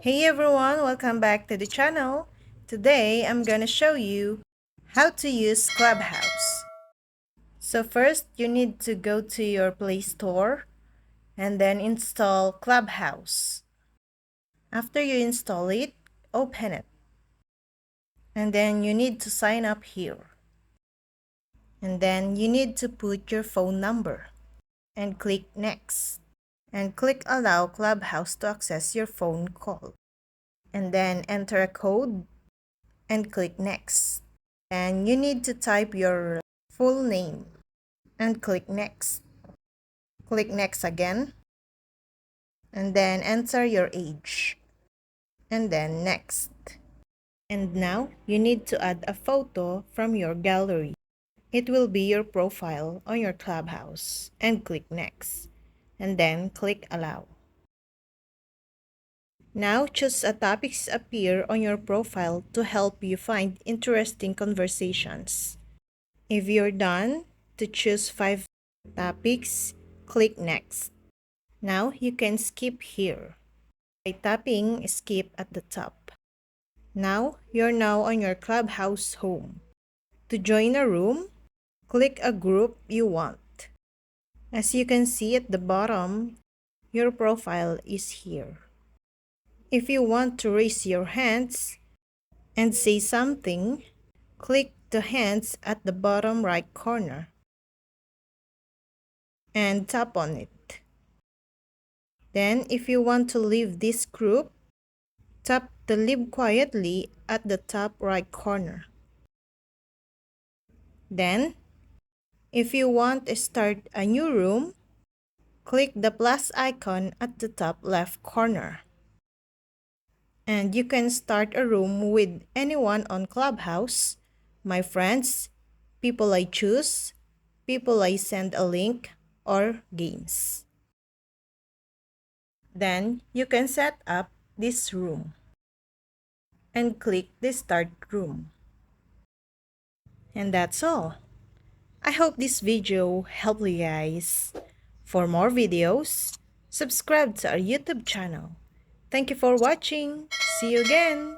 Hey everyone, welcome back to the channel. Today I'm gonna show you how to use Clubhouse. So first you need to go to your Play Store and then install Clubhouse. After you install it, open it. And then you need to sign up here. And then you need to put your phone number and click Next. And click Allow Clubhouse to access your phone call. And then enter a code and click Next. And you need to type your full name and click Next. Click Next again and then enter your age and then Next. And now you need to add a photo from your gallery. It will be your profile on your Clubhouse and click Next and then click Allow. Now choose a topics appear on your profile to help you find interesting conversations. If you're done, to choose 5 topics, click Next. Now you can skip here by tapping Skip at the top. Now you're on your Clubhouse home. To join a room, click a group you want. As you can see at the bottom, your profile is here. If you want to raise your hands and say something, click the hands at the bottom right corner and tap on it. Then, if you want to leave this group, tap the Leave Quietly at the top right corner. Then, if you want to start a new room, click the plus icon at the top left corner. And you can start a room with anyone on Clubhouse, my friends, people I choose, people I send a link, or games. Then, you can set up this room and click the Start Room. And that's all. I hope this video helped you guys. For more videos, subscribe to our YouTube channel. Thank you for watching. See you again.